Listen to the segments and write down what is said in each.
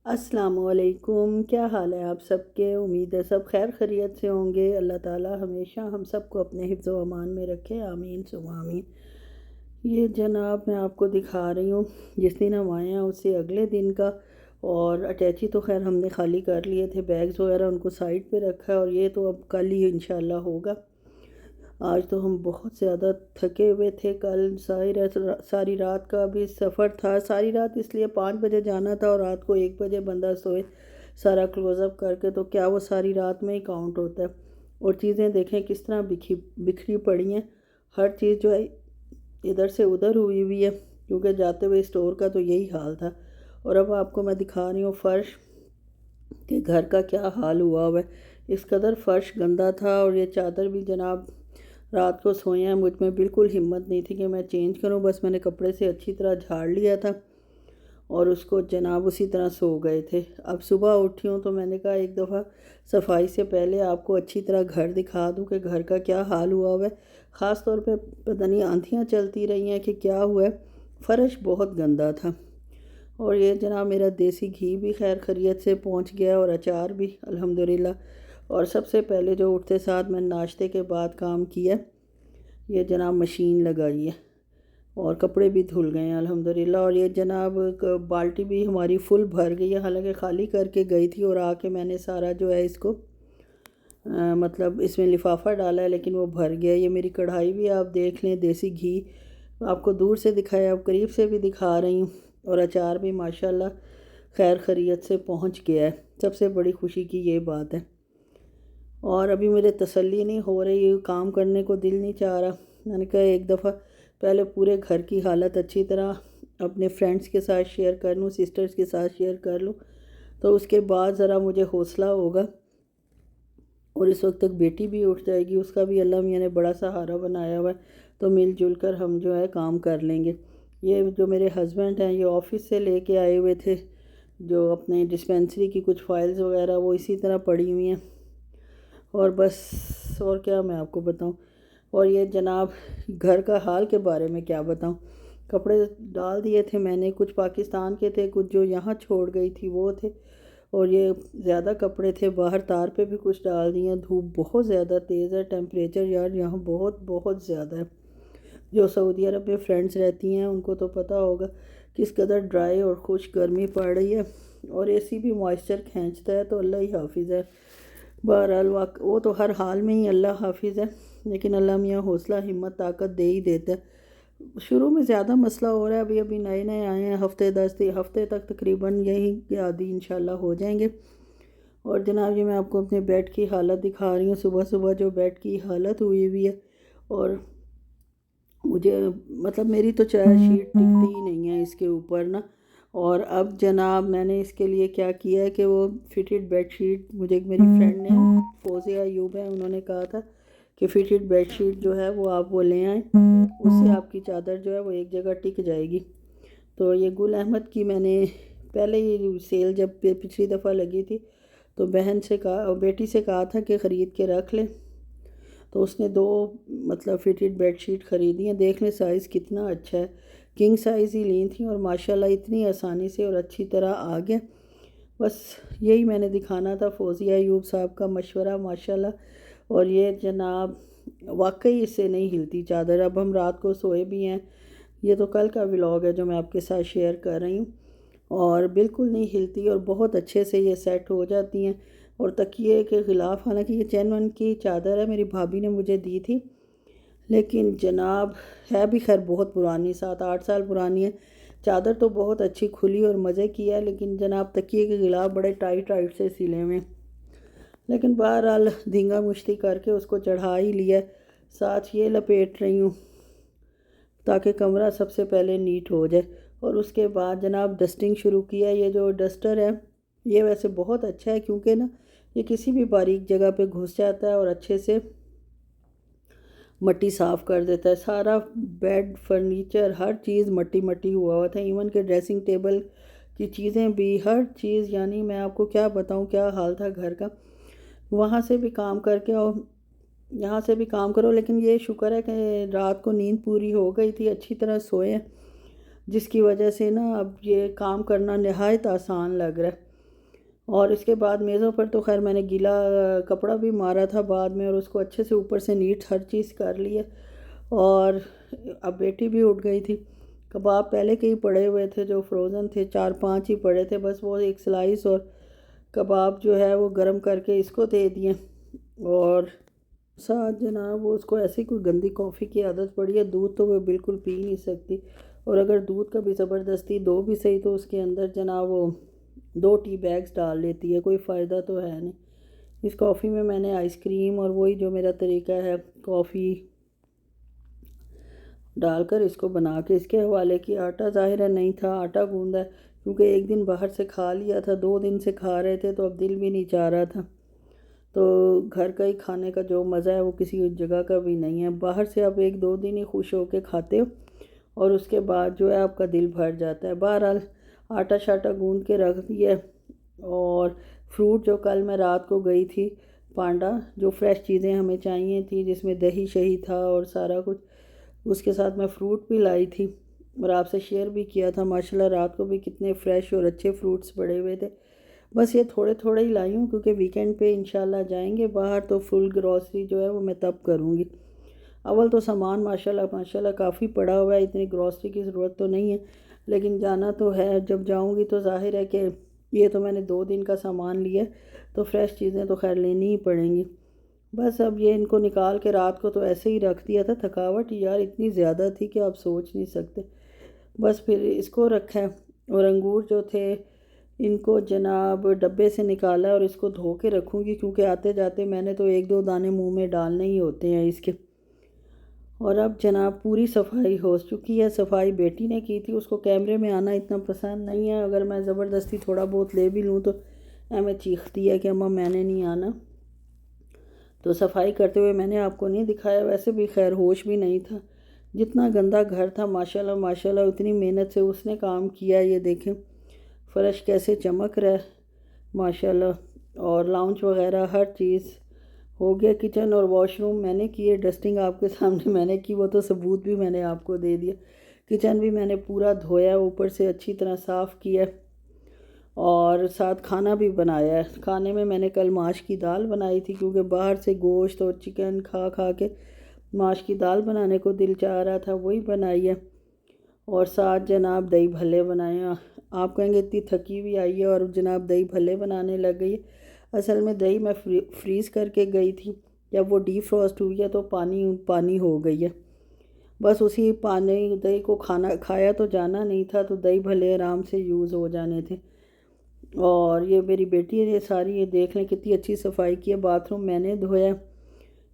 السلام علیکم، کیا حال ہے آپ سب کے؟ امید ہے سب خیر خیریت سے ہوں گے۔ اللہ تعالی ہمیشہ ہم سب کو اپنے حفظ و امان میں رکھے، آمین ثم آمین۔ یہ جناب میں آپ کو دکھا رہی ہوں جس دن ہم آئے ہیں اس سے اگلے دن کا، اور اٹیچی تو خیر ہم نے خالی کر لیے تھے، بیگز وغیرہ ان کو سائڈ پہ رکھا ہے، اور یہ تو اب کل ہی انشاءاللہ ہوگا۔ آج تو ہم بہت زیادہ تھکے ہوئے تھے، کل ساری رات کا بھی سفر تھا، ساری رات اس لیے 5 بجے جانا تھا اور رات کو 1 بجے بندہ سوئے سارا کلوز اپ کر کے، تو کیا وہ ساری رات میں ہی کاؤنٹ ہوتا ہے؟ اور چیزیں دیکھیں کس طرح بکھری پڑی ہیں، ہر چیز جو ہے ادھر سے ادھر ہوئی ہے، کیونکہ جاتے ہوئے اسٹور کا تو یہی حال تھا۔ اور اب آپ کو میں دکھا رہی ہوں فرش کہ گھر کا کیا حال ہوا ہے۔ اس قدر فرش گندا تھا، اور یہ چادر بھی جناب رات کو سوئے ہیں، مجھ میں بالکل ہمت نہیں تھی کہ میں چینج کروں، بس میں نے کپڑے سے اچھی طرح جھاڑ لیا تھا اور اس کو جناب اسی طرح سو گئے تھے۔ اب صبح اٹھی ہوں تو میں نے کہا ایک دفعہ صفائی سے پہلے آپ کو اچھی طرح گھر دکھا دوں کہ گھر کا کیا حال ہوا ہے۔ خاص طور پہ پتہ نہیں آندھیاں چلتی رہی ہیں کہ کیا ہوا ہے، فرش بہت گندا تھا۔ اور یہ جناب میرا دیسی گھی بھی خیر خیریت سے پہنچ گیا، اور اچار بھی الحمدللہ۔ اور سب سے پہلے جو اٹھتے ساتھ میں ناشتے کے بعد کام کیا، یہ جناب مشین لگائی ہے اور کپڑے بھی دھل گئے ہیں الحمدللہ۔ اور یہ جناب بالٹی بھی ہماری فل بھر گئی ہے، حالانکہ خالی کر کے گئی تھی، اور آ کے میں نے سارا جو ہے اس کو مطلب اس میں لفافہ ڈالا ہے، لیکن وہ بھر گیا۔ یہ میری کڑھائی بھی آپ دیکھ لیں، دیسی گھی آپ کو دور سے دکھایا، اب قریب سے بھی دکھا رہی ہوں، اور اچار بھی ماشاءاللہ خیر خیریت سے پہنچ گیا ہے۔ سب سے بڑی خوشی کی یہ بات ہے۔ اور ابھی میرے تسلی نہیں ہو رہی، کام کرنے کو دل نہیں چاہ رہا۔ میں نے کہا ایک دفعہ پہلے پورے گھر کی حالت اچھی طرح اپنے فرینڈس کے ساتھ شیئر کر لوں، سسٹرز کے ساتھ شیئر کر لوں، تو اس کے بعد ذرا مجھے حوصلہ ہوگا۔ اور اس وقت تک بیٹی بھی اٹھ جائے گی، اس کا بھی اللہ میاں نے بڑا سہارا بنایا ہوا ہے، تو مل جل کر ہم جو ہے کام کر لیں گے۔ یہ جو میرے ہسبینڈ ہیں یہ آفس سے لے کے آئے ہوئے تھے جو اپنے ڈسپینسری کی کچھ فائلز وغیرہ، وہ اسی طرح پڑی ہوئی ہیں، اور بس اور کیا میں آپ کو بتاؤں۔ اور یہ جناب گھر کا حال کے بارے میں کیا بتاؤں، کپڑے ڈال دیے تھے میں نے، کچھ پاکستان کے تھے، کچھ جو یہاں چھوڑ گئی تھی وہ تھے، اور یہ زیادہ کپڑے تھے باہر تار پہ بھی کچھ ڈال دیے۔ دھوپ بہت زیادہ تیز ہے، ٹیمپریچر یار یہاں بہت بہت زیادہ ہے۔ جو سعودی عرب میں فرینڈز رہتی ہیں ان کو تو پتہ ہوگا کس قدر ڈرائی اور خشک گرمی پڑ رہی ہے، اور اے سی بھی موئسچر کھینچتا ہے، تو اللہ ہی حافظ ہے۔ بہرحال وہ تو ہر حال میں ہی اللہ حافظ ہے، لیکن اللہ میاں حوصلہ ہمت طاقت دے ہی دیتا ہے۔ شروع میں زیادہ مسئلہ ہو رہا ہے، ابھی نئے نئے آئے ہیں، ہفتے تک تقریباً یہی کہ عادی انشاءاللہ ہو جائیں گے۔ اور جناب یہ میں آپ کو اپنے بیڈ کی حالت دکھا رہی ہوں، صبح صبح جو بیڈ کی حالت ہوئی ہے، اور مجھے مطلب میری تو چائے شیٹ ٹکتی ہی نہیں ہے اس کے اوپر نا۔ اور اب جناب میں نے اس کے لیے کیا کیا ہے کہ وہ فٹڈ بیڈ شیٹ مجھے میری فرینڈ نے، فوزیہ ایوب ہے، انہوں نے کہا تھا کہ فٹڈ بیڈ شیٹ جو ہے وہ لے آئیں، اس سے آپ کی چادر جو ہے وہ ایک جگہ ٹک جائے گی۔ تو یہ گل احمد کی میں نے پہلے ہی سیل جب پچھلی دفعہ لگی تھی تو بیٹی سے کہا تھا کہ خرید کے رکھ لیں، تو اس نے 2 مطلب فٹڈ بیڈ شیٹ خریدی ہیں۔ دیکھ لیں سائز کتنا اچھا ہے، کنگ سائز ہی لی تھیں، اور ماشاءاللہ اتنی آسانی سے اور اچھی طرح آ گیا۔ بس یہی میں نے دکھانا تھا، فوزیہ ایوب صاحب کا مشورہ ماشاءاللہ۔ اور یہ جناب واقعی اس سے نہیں ہلتی چادر، اب ہم رات کو سوئے بھی ہیں، یہ تو کل کا ولاگ ہے جو میں آپ کے ساتھ شیئر کر رہی ہوں، اور بالکل نہیں ہلتی، اور بہت اچھے سے یہ سیٹ ہو جاتی ہیں۔ اور تکیے کے خلاف، حالانکہ یہ چین کی چادر ہے، میری بھابھی نے مجھے دی تھی، لیکن جناب ہے بھی خیر بہت پرانی، 7-8 سال پرانی ہے۔ چادر تو بہت اچھی کھلی اور مزے کی ہے، لیکن جناب تکیے کے خلاف بڑے ٹائٹ سے سلے ہوئے، لیکن بہرحال دھینگا مشتی کر کے اس کو چڑھا ہی لیا۔ ساتھ یہ لپیٹ رہی ہوں تاکہ کمرہ سب سے پہلے نیٹ ہو جائے، اور اس کے بعد جناب ڈسٹنگ شروع کیا۔ یہ جو ڈسٹر ہے یہ ویسے بہت اچھا ہے، کیونکہ نا یہ کسی بھی باریک جگہ پہ گھس جاتا ہے اور اچھے سے مٹی صاف کر دیتا ہے۔ سارا بیڈ فرنیچر ہر چیز مٹی ہوا تھا، ایون کہ ڈریسنگ ٹیبل کی چیزیں بھی، ہر چیز، یعنی میں آپ کو کیا بتاؤں کیا حال تھا گھر کا۔ وہاں سے بھی کام کر کے اور یہاں سے بھی کام کرو، لیکن یہ شکر ہے کہ رات کو نیند پوری ہو گئی تھی، اچھی طرح سوئے ہیں، جس کی وجہ سے نا اب یہ کام کرنا نہایت آسان لگ رہا ہے۔ اور اس کے بعد میزوں پر تو خیر میں نے گیلا کپڑا بھی مارا تھا بعد میں، اور اس کو اچھے سے اوپر سے نیٹ ہر چیز کر لیا۔ اور اب بیٹی بھی اٹھ گئی تھی، کباب پہلے کے ہی پڑے ہوئے تھے جو فروزن تھے، 4-5 ہی پڑے تھے، بس وہ ایک سلائس اور کباب جو ہے وہ گرم کر کے اس کو دے دیے۔ اور ساتھ جناب وہ اس کو ایسی کوئی گندی کافی کی عادت پڑی ہے، دودھ تو وہ بالکل پی نہیں سکتی، اور اگر دودھ کا بھی زبردستی دو بھی صحیح تو اس کے اندر جناب وہ 2 ٹی بیگز ڈال لیتی ہے، کوئی فائدہ تو ہے نہیں۔ اس کافی میں نے آئس کریم اور وہی جو میرا طریقہ ہے کافی ڈال کر اس کو بنا کے اس کے حوالے کی۔ آٹا ظاہر ہے نہیں تھا، آٹا گوندا ہے، کیونکہ ایک دن باہر سے کھا لیا تھا، 2 دن سے کھا رہے تھے تو اب دل بھی نہیں چاہ رہا تھا۔ تو گھر کا ہی کھانے کا جو مزہ ہے وہ کسی جگہ کا بھی نہیں ہے، باہر سے آپ 1-2 دن ہی خوش ہو کے کھاتے ہو اور اس کے بعد جو ہے آپ کا دل بھر جاتا ہے۔ بہرحال آٹا شاٹا گوندھ کے رکھ دیا، اور فروٹ جو کل میں رات کو گئی تھی پانڈا، جو فریش چیزیں ہمیں چاہیے تھی جس میں دہی شہی تھا اور سارا کچھ، اس کے ساتھ میں فروٹ بھی لائی تھی اور آپ سے شیئر بھی کیا تھا۔ ماشاءاللہ رات کو بھی کتنے فریش اور اچھے فروٹس پڑے ہوئے تھے، بس یہ تھوڑے تھوڑے ہی لائی ہوں کیونکہ ویکینڈ پہ انشاءاللہ جائیں گے باہر تو فل گروسری جو ہے وہ میں تب کروں گی۔ اول تو سامان ماشاءاللہ کافی پڑا ہوا ہے، اتنی گروسری کی ضرورت تو نہیں ہے، لیکن جانا تو ہے، جب جاؤں گی تو ظاہر ہے کہ یہ تو میں نے 2 دن کا سامان لیا تو فریش چیزیں تو خیر لینی ہی پڑیں گی۔ بس اب یہ ان کو نکال کے رات کو تو ایسے ہی رکھ دیا تھا، تھکاوٹ یار اتنی زیادہ تھی کہ آپ سوچ نہیں سکتے۔ بس پھر اس کو رکھا ہے، اور انگور جو تھے ان کو جناب ڈبے سے نکالا اور اس کو دھو کے رکھوں گی، کیونکہ آتے جاتے میں نے تو 1-2 دانے منہ میں ڈالنے ہی ہوتے ہیں اس کے۔ اور اب جناب پوری صفائی ہو چکی ہے، صفائی بیٹی نے کی تھی، اس کو کیمرے میں آنا اتنا پسند نہیں ہے، اگر میں زبردستی تھوڑا بہت لے بھی لوں تو میں چیختی ہے کہ اماں میں نے نہیں آنا۔ تو صفائی کرتے ہوئے میں نے آپ کو نہیں دکھایا، ویسے بھی خیر ہوش بھی نہیں تھا، جتنا گندا گھر تھا ماشاءاللہ اتنی محنت سے اس نے کام کیا۔ یہ دیکھیں فرش کیسے چمک رہا ہے ماشاءاللہ، اور لاؤنج وغیرہ ہر چیز ہو گیا۔ کچن اور واش روم میں نے کیے ڈسٹنگ، آپ کے سامنے میں نے کی، وہ تو ثبوت بھی میں نے آپ کو دے دیا۔ کچن بھی میں نے پورا دھویا، اوپر سے اچھی طرح صاف کیا، اور ساتھ کھانا بھی بنایا ہے۔ کھانے میں نے کل ماش کی دال بنائی تھی، کیونکہ باہر سے گوشت اور چکن کھا کھا کے ماش کی دال بنانے کو دل چاہ رہا تھا، وہی بنائی ہے، اور ساتھ جناب دہی بھلے بنائے ہیں۔ آپ کہیں گے اتنی تھکی ہوئی آئی ہے اور جناب دہی بھلے بنانے لگ گئی ہے۔ اصل میں دہی میں فریز کر کے گئی تھی، جب وہ ڈی فروسٹ ہوئی ہے تو پانی پانی ہو گئی ہے، بس اسی پانی دہی کو کھایا تو جانا نہیں تھا، تو دہی بھلے آرام سے یوز ہو جانے تھے۔ اور یہ میری بیٹی نے ساری، یہ دیکھ لیں کتنی اچھی صفائی کی ہے، باتھ روم میں نے دھویا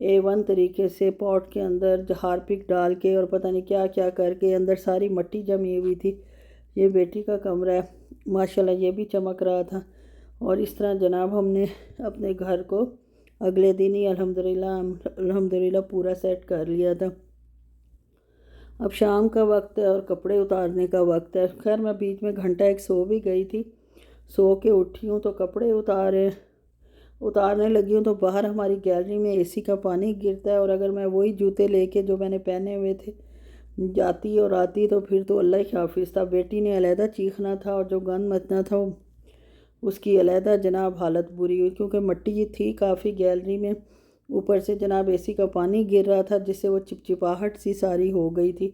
A1 طریقے سے، پاٹ کے اندر ہارپک ڈال کے اور پتہ نہیں کیا کیا کر کے، اندر ساری مٹی جمی ہوئی تھی۔ یہ بیٹی کا کمرہ ہے ماشاءاللہ، یہ بھی چمک رہا تھا، اور اس طرح جناب ہم نے اپنے گھر کو اگلے دن ہی الحمدللہ پورا سیٹ کر لیا تھا۔ اب شام کا وقت ہے اور کپڑے اتارنے کا وقت ہے۔ خیر میں بیچ میں گھنٹہ ایک سو بھی گئی تھی، سو کے اٹھی ہوں تو کپڑے اتارنے لگی ہوں تو باہر ہماری گیلری میں AC کا پانی گرتا ہے، اور اگر میں وہی جوتے لے کے جو میں نے پہنے ہوئے تھے جاتی اور آتی تو پھر تو اللہ ہی حافظ تھا۔ بیٹی نے علیحدہ چیخنا تھا، اور جو گند مچنا تھا اس کی علیحدہ جناب حالت بری ہوئی، کیونکہ مٹی تھی کافی گیلری میں، اوپر سے جناب AC کا پانی گر رہا تھا جس سے وہ چپچپاہٹ سی ساری ہو گئی تھی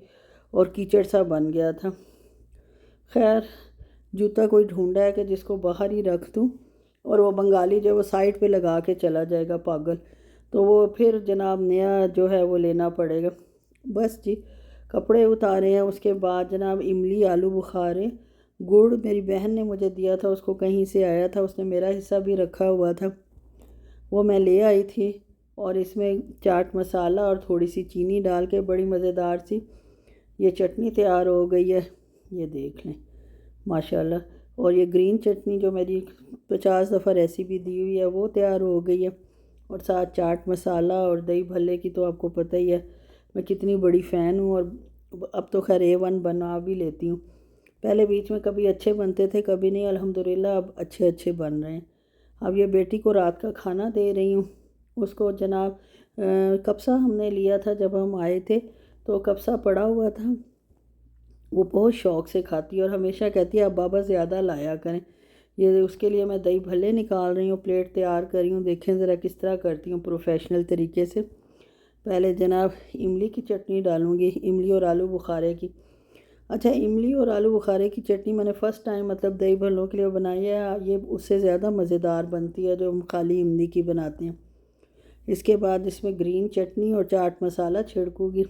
اور کیچڑ سا بن گیا تھا۔ خیر جوتا کوئی ڈھونڈا ہے کہ جس کو باہر ہی رکھ دوں، اور وہ بنگالی جو وہ سائڈ پہ لگا کے چلا جائے گا پاگل، تو وہ پھر جناب نیا جو ہے وہ لینا پڑے گا۔ بس جی کپڑے اتارے ہیں، اس کے بعد جناب املی آلو بخارے، گڑ میری بہن نے مجھے دیا تھا، اس کو کہیں سے آیا تھا، اس نے میرا حصہ بھی رکھا ہوا تھا، وہ میں لے آئی تھی، اور اس میں چاٹ مسالہ اور تھوڑی سی چینی ڈال کے بڑی مزیدار سی یہ چٹنی تیار ہو گئی ہے، یہ دیکھ لیں ماشاءاللہ۔ اور یہ گرین چٹنی جو میری 50 دفعہ ریسیپی دی ہوئی ہے وہ تیار ہو گئی ہے، اور ساتھ چاٹ مسالہ اور دہی بھلے کی تو آپ کو پتہ ہی ہے میں کتنی بڑی فین ہوں، اور اب تو خیر A1 بنا بھی لیتی ہوں۔ پہلے بیچ میں کبھی اچھے بنتے تھے کبھی نہیں، الحمدللہ اب اچھے بن رہے ہیں۔ اب یہ بیٹی کو رات کا کھانا دے رہی ہوں، اس کو جناب کبسہ ہم نے لیا تھا جب ہم آئے تھے، تو کبسہ پڑا ہوا تھا، وہ بہت شوق سے کھاتی ہے اور ہمیشہ کہتی ہے اب بابا زیادہ لایا کریں، یہ اس کے لیے میں دہی بھلے نکال رہی ہوں، پلیٹ تیار کر رہی ہوں، دیکھیں ذرا کس طرح کرتی ہوں پروفیشنل طریقے سے۔ پہلے جناب املی کی چٹنی ڈالوں گی، املی اور آلو بخارے کی۔ اچھا، املی اور آلو بخارے کی چٹنی میں نے فرسٹ ٹائم مطلب دہی بھلوں کے لیے بنائی ہے، یہ اس سے زیادہ مزیدار بنتی ہے جو ہم خالی املی کی بناتے ہیں۔ اس کے بعد اس میں گرین چٹنی اور چاٹ مسالہ چھڑکوں گی،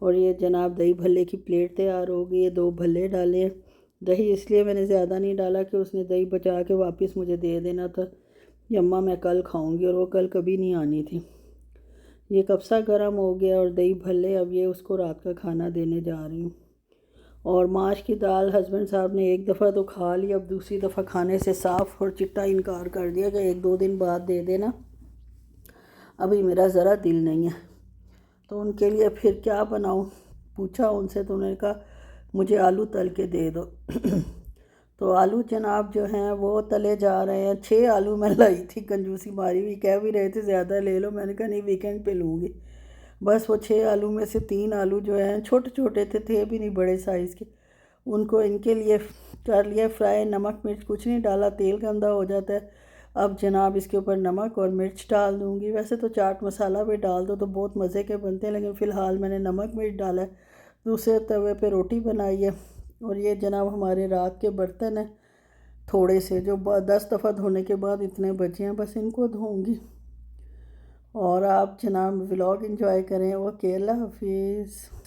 اور یہ جناب دہی بھلے کی پلیٹ تیار ہوگی۔ یہ 2 بھلے ڈالے ہیں، دہی اس لیے میں نے زیادہ نہیں ڈالا کہ اس نے دہی بچا کے واپس مجھے دے دینا تھا، یہ اماں میں کل کھاؤں گی، اور وہ کل کبھی نہیں آنی تھی۔ یہ کبسا گرم ہو گیا اور دہی بھلے، اب یہ اس کو رات کا کھانا دینے جا رہی ہوں۔ اور ماش کی دال ہسبینڈ صاحب نے ایک دفعہ تو کھا لی، اب دوسری دفعہ کھانے سے صاف اور چٹا انکار کر دیا کہ 1-2 دن بعد دے دینا، ابھی میرا ذرا دل نہیں ہے۔ تو ان کے لیے پھر کیا بناؤں، پوچھا ان سے، تو انہوں نے کہا مجھے آلو تل کے دے دو۔ تو آلو جناب جو ہیں وہ تلے جا رہے ہیں۔ 6 آلو میں لائی تھی، کنجوسی ماری ہوئی، کہہ بھی رہے تھے زیادہ لے لو، میں نے کہا نہیں ویکنڈ پہ لوں گی۔ بس وہ 6 آلو میں سے 3 آلو جو ہیں چھوٹے چھوٹے تھے بھی نہیں بڑے سائز کے، ان کو ان کے لیے کر لیا فرائی، نمک مرچ کچھ نہیں ڈالا، تیل گندا ہو جاتا ہے۔ اب جناب اس کے اوپر نمک اور مرچ ڈال دوں گی، ویسے تو چاٹ مسالہ بھی ڈال دو تو بہت مزے کے بنتے ہیں، لیکن فی الحال میں نے نمک مرچ ڈالا ہے۔ دوسرے توے پہ روٹی بنائی ہے، اور یہ جناب ہمارے رات کے برتن ہیں تھوڑے سے، جو 10 دفعہ دھونے کے بعد اتنے بچے ہیں، بس ان کو دھوؤں گی۔ اور آپ جناب ولاگ انجوائے کریں۔ اوکے، اللہ حافظ۔